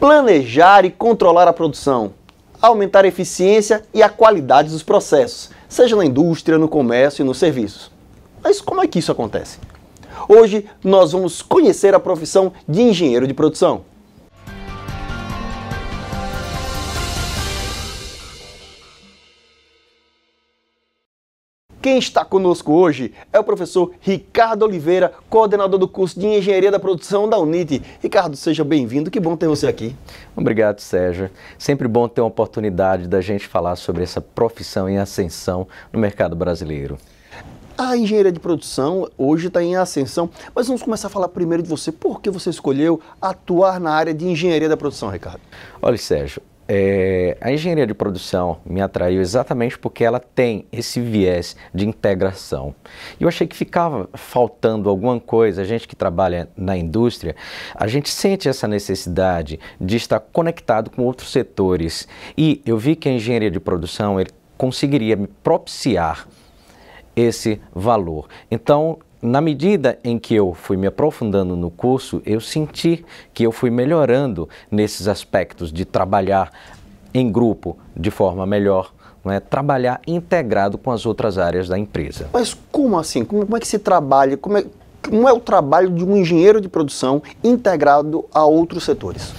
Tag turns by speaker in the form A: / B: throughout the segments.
A: Planejar e controlar a produção, aumentar a eficiência e a qualidade dos processos, seja na indústria, no comércio e nos serviços. Mas como é que isso acontece? Hoje nós vamos conhecer a profissão de engenheiro de produção. Quem está conosco hoje é o professor Ricardo Oliveira, coordenador do curso de Engenharia da Produção da UNIT. Ricardo, seja bem-vindo, que bom ter você aqui.
B: Obrigado, Sérgio. Sempre bom ter uma oportunidade da gente falar sobre essa profissão em ascensão no mercado brasileiro.
A: A engenharia de produção hoje está em ascensão, mas vamos começar a falar primeiro de você. Por que você escolheu atuar na área de engenharia da produção, Ricardo?
B: Olha, Sérgio, a engenharia de produção me atraiu exatamente porque ela tem esse viés de integração. E eu achei que ficava faltando alguma coisa. A gente que trabalha na indústria, a gente sente essa necessidade de estar conectado com outros setores. E eu vi que a engenharia de produção ele conseguiria me propiciar esse valor. Então, na medida em que eu fui me aprofundando no curso, eu senti que eu fui melhorando nesses aspectos de trabalhar em grupo de forma melhor, não é? Trabalhar integrado com as outras áreas da empresa.
A: Mas como assim? Como é que se trabalha? Como é o trabalho de um engenheiro de produção integrado a outros setores?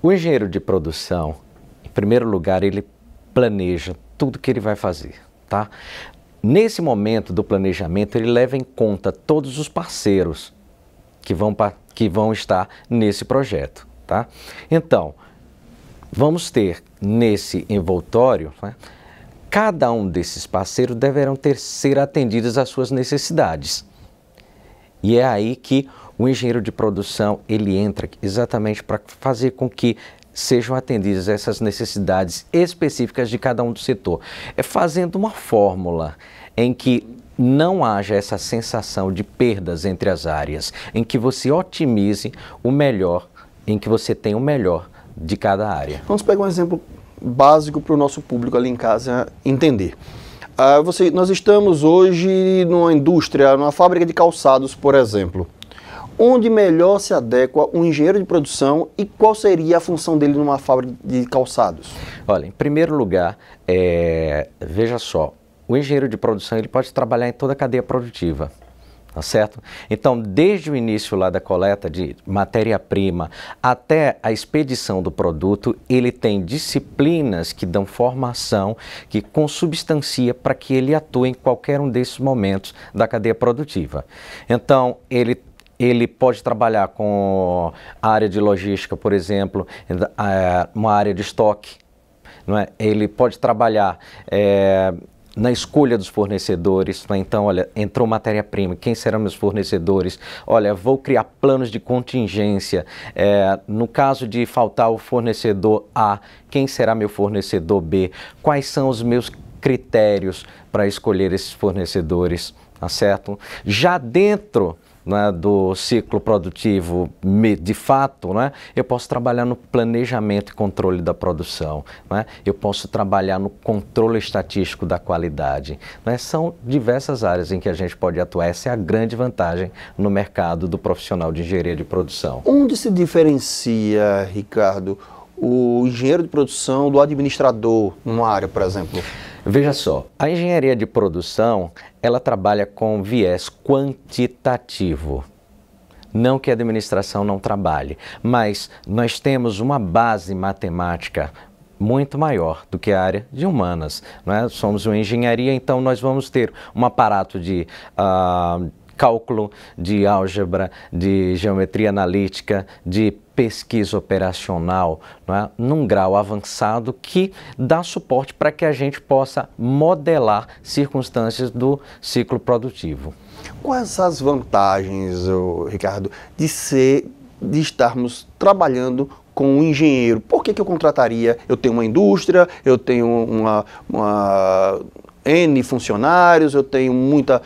B: O engenheiro de produção, em primeiro lugar, ele planeja tudo que ele vai fazer, tá? Nesse momento do planejamento, ele leva em conta todos os parceiros que vão estar nesse projeto, tá? Então, vamos ter nesse envoltório, né, cada um desses parceiros deverão ser atendidos às suas necessidades. E é aí que o engenheiro de produção, ele entra exatamente para fazer com que sejam atendidas essas necessidades específicas de cada um do setor. É fazendo uma fórmula em que não haja essa sensação de perdas entre as áreas, em que você otimize o melhor, em que você tenha o melhor de cada área.
A: Vamos pegar um exemplo básico para o nosso público ali em casa entender. Nós estamos hoje numa indústria, numa fábrica de calçados, por exemplo. Onde melhor se adequa um engenheiro de produção e qual seria a função dele numa fábrica de calçados?
B: Olha, em primeiro lugar, veja só, o engenheiro de produção ele pode trabalhar em toda a cadeia produtiva, tá certo? Então, desde o início lá da coleta de matéria-prima até a expedição do produto, ele tem disciplinas que dão formação, que consubstancia para que ele atue em qualquer um desses momentos da cadeia produtiva. Então, ele pode trabalhar com a área de logística, por exemplo, uma área de estoque, não é? Ele pode trabalhar na escolha dos fornecedores, né? Então, olha, entrou matéria-prima, quem serão meus fornecedores? Olha, vou criar planos de contingência. No caso de faltar o fornecedor A, quem será meu fornecedor B? Quais são os meus critérios para escolher esses fornecedores, tá certo? Já dentro, né, do ciclo produtivo, de fato, né, eu posso trabalhar no planejamento e controle da produção, né, eu posso trabalhar no controle estatístico da qualidade, né, são diversas áreas em que a gente pode atuar. Essa é a grande vantagem no mercado do profissional de engenharia de produção.
A: Onde se diferencia, Ricardo, o engenheiro de produção do administrador numa área, por exemplo?
B: Veja só, a engenharia de produção, ela trabalha com viés quantitativo. Não que a administração não trabalhe, mas nós temos uma base matemática muito maior do que a área de humanas, não é? Somos uma engenharia, então nós vamos ter um aparato de cálculo, de álgebra, de geometria analítica, de pesquisa operacional, não é? Num grau avançado que dá suporte para que a gente possa modelar circunstâncias do ciclo produtivo.
A: Quais as vantagens, Ricardo, de estarmos trabalhando com um engenheiro? Por que eu contrataria? Eu tenho uma indústria, eu tenho N funcionários, eu tenho muita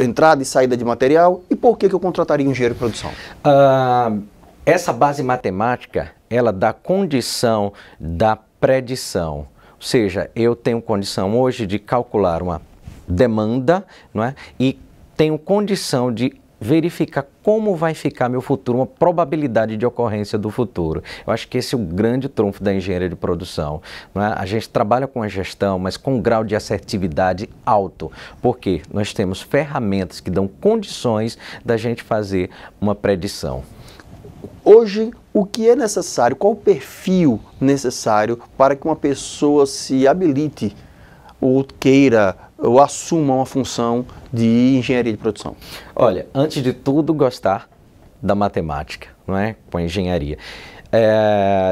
A: entrada e saída de material, e por que eu contrataria um engenheiro de produção?
B: Essa base matemática, ela dá condição da predição. Ou seja, eu tenho condição hoje de calcular uma demanda, não é? E tenho condição de verificar como vai ficar meu futuro, uma probabilidade de ocorrência do futuro. Eu acho que esse é o grande trunfo da engenharia de produção, não é? A gente trabalha com a gestão, mas com um grau de assertividade alto, porque nós temos ferramentas que dão condições da gente fazer uma predição.
A: Hoje, o que é necessário, qual o perfil necessário para que uma pessoa se habilite ou queira ou assuma uma função de engenharia de produção?
B: Olha, antes de tudo, gostar da matemática, não é? Com a engenharia.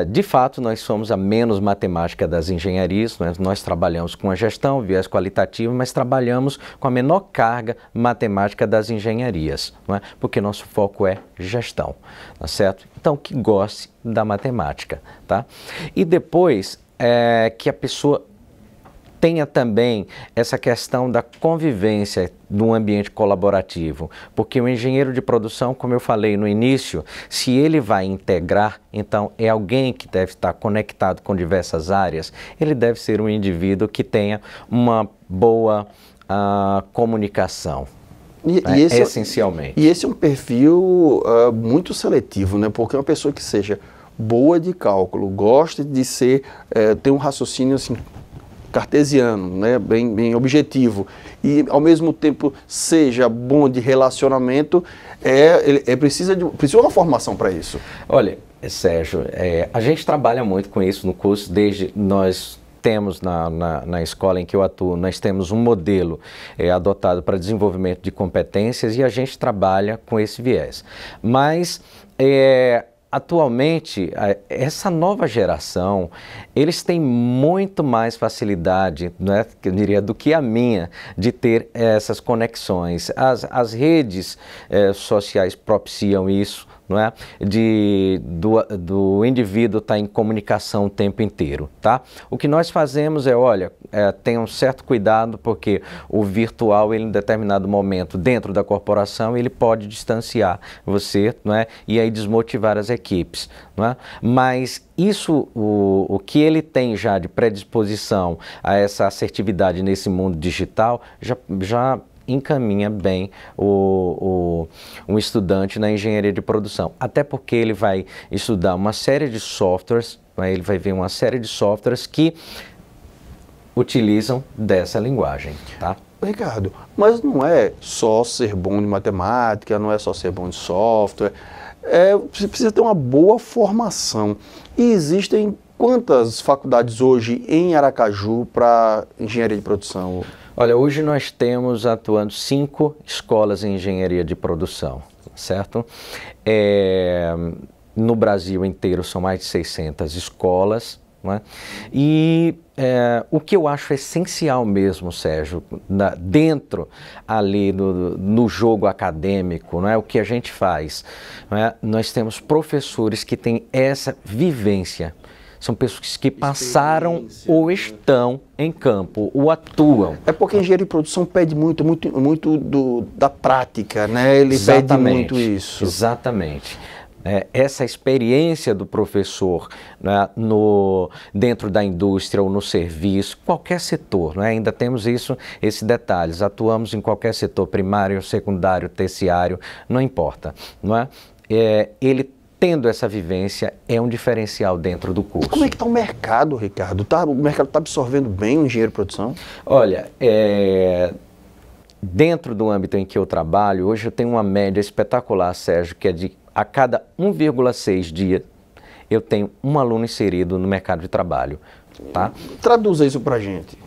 B: De fato, nós somos a menos matemática das engenharias, nós trabalhamos com a gestão, viés qualitativo, mas trabalhamos com a menor carga matemática das engenharias, não é? Porque nosso foco é gestão, tá certo? Então, que goste da matemática, tá? E depois, que a pessoa tenha também essa questão da convivência de um ambiente colaborativo, porque o engenheiro de produção, como eu falei no início, se ele vai integrar, então é alguém que deve estar conectado com diversas áreas, ele deve ser um indivíduo que tenha uma boa comunicação. Essencialmente.
A: E esse é um perfil muito seletivo, né? Porque uma pessoa que seja boa de cálculo, goste de ter um raciocínio assim, cartesiano, né, bem objetivo, e ao mesmo tempo seja bom de relacionamento, precisa de uma formação para isso.
B: Olha, Sérgio, a gente trabalha muito com isso no curso, desde nós temos na escola em que eu atuo, nós temos um modelo adotado para desenvolvimento de competências e a gente trabalha com esse viés. Mas atualmente, essa nova geração, eles têm muito mais facilidade, né, eu diria, do que a minha, de ter essas conexões. As redes sociais propiciam isso, não é? Do indivíduo estar em comunicação o tempo inteiro, tá? O que nós fazemos olha, tenha um certo cuidado, porque o virtual, ele, em determinado momento, dentro da corporação, ele pode distanciar você, não é? E aí desmotivar as equipes, não é? Mas isso, o que ele tem já de predisposição a essa assertividade nesse mundo digital, já encaminha bem um estudante na engenharia de produção. Até porque ele vai estudar uma série de softwares, né? Ele vai ver uma série de softwares que utilizam dessa linguagem, tá?
A: Ricardo, mas não é só ser bom de matemática, não é só ser bom de software, você precisa ter uma boa formação. E existem quantas faculdades hoje em Aracaju para engenharia de produção?
B: Olha, hoje nós temos atuando 5 escolas em engenharia de produção, certo? No Brasil inteiro são mais de 600 escolas, né? E o que eu acho essencial mesmo, Sérgio, dentro ali no jogo acadêmico, não é? O que a gente faz, não é? Nós temos professores que têm essa vivência. São pessoas que passaram ou estão em campo, ou atuam.
A: É porque a engenharia de produção pede muito da prática, né? Ele pede muito isso.
B: Exatamente. Essa experiência do professor, né, dentro da indústria ou no serviço, qualquer setor, né? Ainda temos esses detalhes. Atuamos em qualquer setor, primário, secundário, terciário, não importa, não é? Ele tendo essa vivência, é um diferencial dentro do curso.
A: Como é que está o mercado, Ricardo? O mercado está absorvendo bem o engenheiro de produção?
B: Olha, dentro do âmbito em que eu trabalho, hoje eu tenho uma média espetacular, Sérgio, que é de a cada 1,6 dias eu tenho um aluno inserido no mercado de trabalho. Tá?
A: Traduza isso para a gente.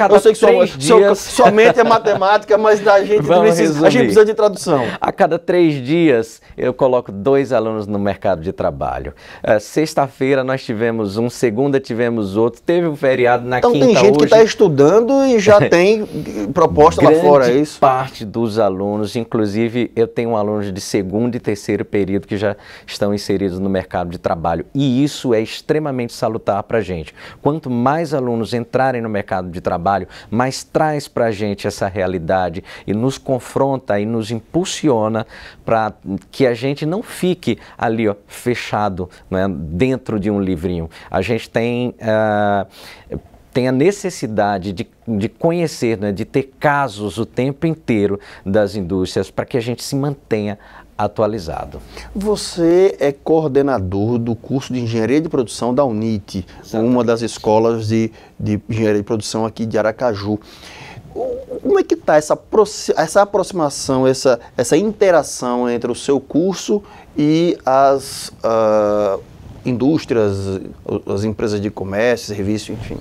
B: Eu sei que
A: somente é matemática, mas a gente precisa de tradução.
B: A cada 3 dias eu coloco 2 alunos no mercado de trabalho. Sexta-feira nós tivemos um, segunda tivemos outro, teve um feriado na quinta.
A: Então tem gente que está estudando e já tem proposta lá fora, é isso?
B: Parte dos alunos, inclusive eu tenho alunos de segundo e terceiro período que já estão inseridos no mercado de trabalho. E isso é extremamente salutar para a gente. Quanto mais alunos entrarem no mercado de trabalho, mas traz para a gente essa realidade e nos confronta e nos impulsiona para que a gente não fique ali fechado, né, dentro de um livrinho. A gente tem tem a necessidade de conhecer, né, de ter casos o tempo inteiro das indústrias para que a gente se mantenha atualizado.
A: Você é coordenador do curso de Engenharia de Produção da UNIT, uma das escolas de Engenharia de Produção aqui de Aracaju. Como é que está essa aproximação, essa interação entre o seu curso e as indústrias, as empresas de comércio, serviço, enfim?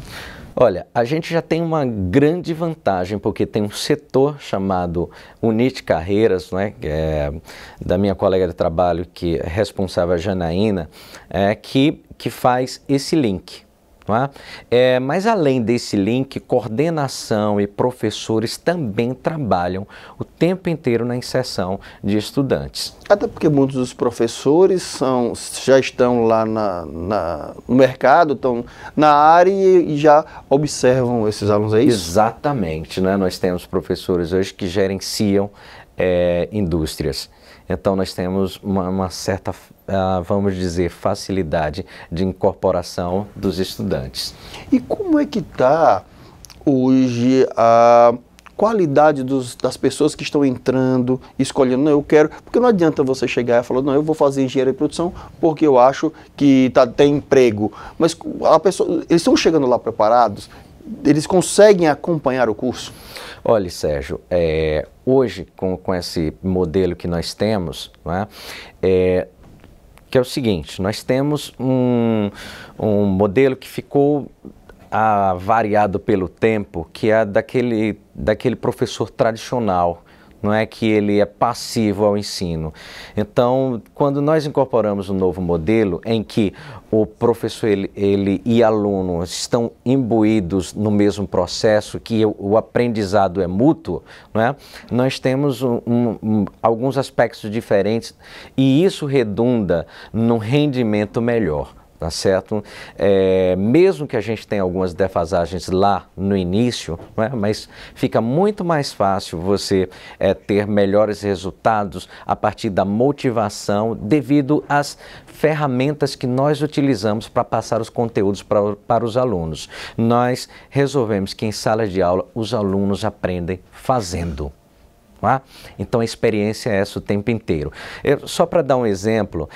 B: Olha, a gente já tem uma grande vantagem, porque tem um setor chamado UNIT Carreiras, né, que é da minha colega de trabalho, que é responsável, a Janaína, que faz esse link. Não é? Mas além desse link, coordenação e professores também trabalham o tempo inteiro na inserção de estudantes.
A: Até porque muitos dos professores já estão lá no mercado, estão na área e já observam esses alunos, é isso?
B: Exatamente, né? Nós temos professores hoje que gerenciam indústrias. Então nós temos uma certa, vamos dizer, facilidade de incorporação dos estudantes.
A: E como é que está hoje a qualidade das pessoas que estão entrando, escolhendo, não, eu quero, porque não adianta você chegar e falar, não, eu vou fazer engenharia de produção porque eu acho que tem emprego, mas eles estão chegando lá preparados, eles conseguem acompanhar o curso?
B: Olha, Sérgio, hoje com esse modelo que nós temos, né, que é o seguinte, nós temos um modelo que ficou variado pelo tempo, que é daquele professor tradicional, não é que ele é passivo ao ensino. Então, quando nós incorporamos um novo modelo em que o professor ele e aluno estão imbuídos no mesmo processo, que o aprendizado é mútuo, não é? Nós temos alguns aspectos diferentes e isso redunda num rendimento melhor. Tá certo? Mesmo que a gente tenha algumas defasagens lá no início, não é? Mas fica muito mais fácil você ter melhores resultados a partir da motivação devido às ferramentas que nós utilizamos para passar os conteúdos para os alunos. Nós resolvemos que em sala de aula os alunos aprendem fazendo. Então a experiência é essa o tempo inteiro. Só para dar um exemplo,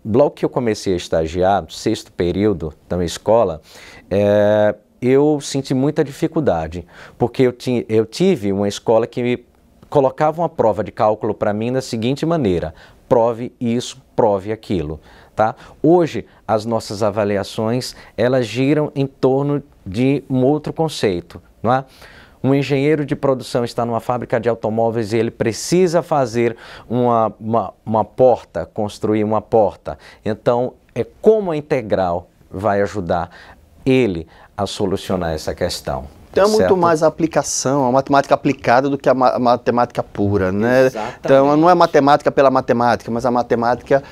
B: logo que eu comecei a estagiar, no 6º período da minha escola, eu senti muita dificuldade, porque eu tive uma escola que colocava uma prova de cálculo para mim da seguinte maneira: prove isso, prove aquilo. Tá? Hoje as nossas avaliações elas giram em torno de um outro conceito, não é? Um engenheiro de produção está numa fábrica de automóveis e ele precisa fazer uma porta, construir uma porta. Então, como a integral vai ajudar ele a solucionar essa questão.
A: Então é muito mais a aplicação, a matemática aplicada do que a matemática pura, né?
B: Exatamente.
A: Então não é matemática pela matemática, mas a matemática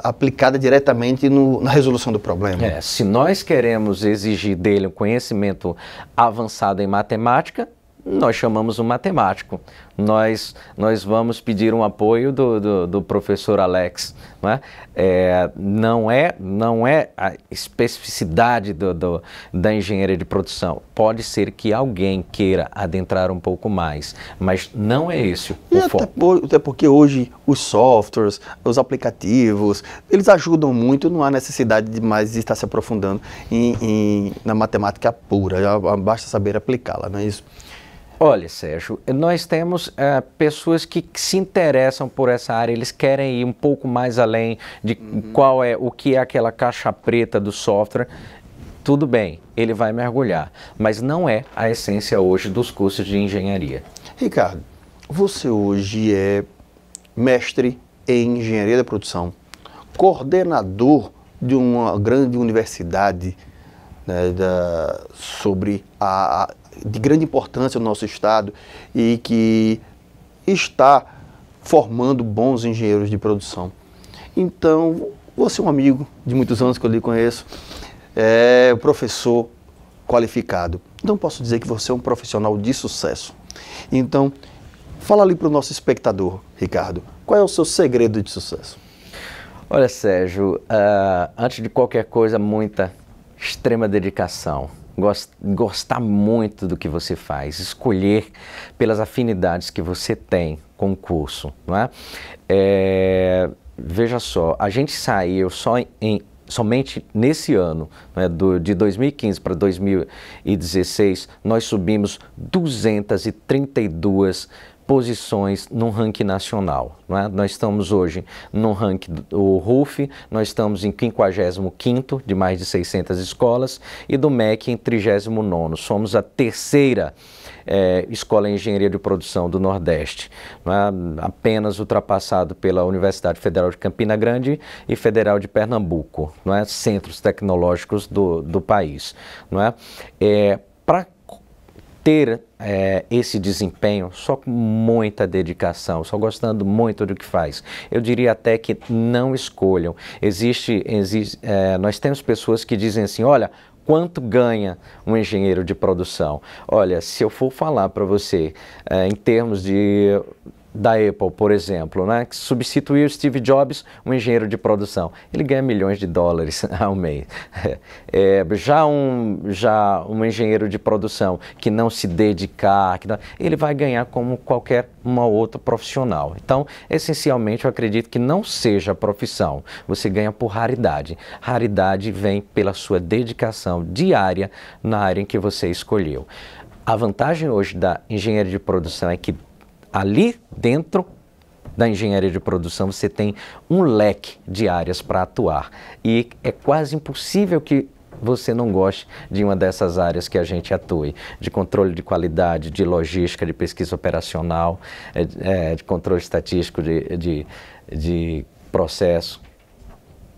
A: aplicada diretamente na resolução do problema.
B: Se nós queremos exigir dele um conhecimento avançado em matemática, nós chamamos um matemático. Nós vamos pedir um apoio do professor Alex. Não é a especificidade da engenharia de produção. Pode ser que alguém queira adentrar um pouco mais, mas não é esse o foco.
A: Até porque hoje os softwares, os aplicativos, eles ajudam muito, não há necessidade de mais estar se aprofundando na matemática pura, já basta saber aplicá-la, não é isso?
B: Olha, Sérgio, nós temos pessoas que se interessam por essa área, eles querem ir um pouco mais além de o que é aquela caixa preta do software. Tudo bem, ele vai mergulhar, mas não é a essência hoje dos cursos de engenharia.
A: Ricardo, você hoje é mestre em engenharia da produção, coordenador de uma grande universidade, né, de grande importância no nosso estado e que está formando bons engenheiros de produção. Então, você é um amigo de muitos anos que eu lhe conheço, é professor qualificado. Então, posso dizer que você é um profissional de sucesso. Então, fala ali para o nosso espectador, Ricardo, qual é o seu segredo de sucesso?
B: Olha, Sérgio, antes de qualquer coisa, muita extrema dedicação, gostar muito do que você faz, escolher pelas afinidades que você tem com o curso, não é? Veja só, a gente saiu somente nesse ano, né, de 2015 para 2016, nós subimos 232 posições no ranking nacional. Não é? Nós estamos hoje no ranking do RUF, nós estamos em 55º de mais de 600 escolas e do MEC em 39º. Somos a terceira escola em engenharia de produção do Nordeste, não é? Apenas ultrapassado pela Universidade Federal de Campina Grande e Federal de Pernambuco, não é? Centros tecnológicos do país. Não é? Para ter esse desempenho só com muita dedicação, só gostando muito do que faz. Eu diria até que não escolham. Nós temos pessoas que dizem assim, olha, quanto ganha um engenheiro de produção? Olha, se eu for falar para você em termos da Apple, por exemplo, né, que substituiu o Steve Jobs, um engenheiro de produção, ele ganha milhões de dólares ao mês. Já um engenheiro de produção que não se dedicar, ele vai ganhar como qualquer uma outra profissional. Então, essencialmente, eu acredito que não seja a profissão, você ganha por raridade. Raridade vem pela sua dedicação diária na área em que você escolheu. A vantagem hoje da engenharia de produção é que ali dentro da engenharia de produção você tem um leque de áreas para atuar e é quase impossível que você não goste de uma dessas áreas que a gente atue, de controle de qualidade, de logística, de pesquisa operacional, de controle estatístico de processo,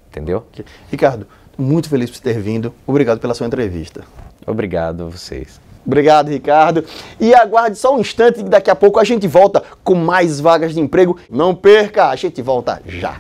B: entendeu?
A: Ricardo, muito feliz por ter vindo, obrigado pela sua entrevista.
B: Obrigado a vocês.
A: Obrigado, Ricardo. E aguarde só um instante que daqui a pouco a gente volta com mais vagas de emprego. Não perca, a gente volta já.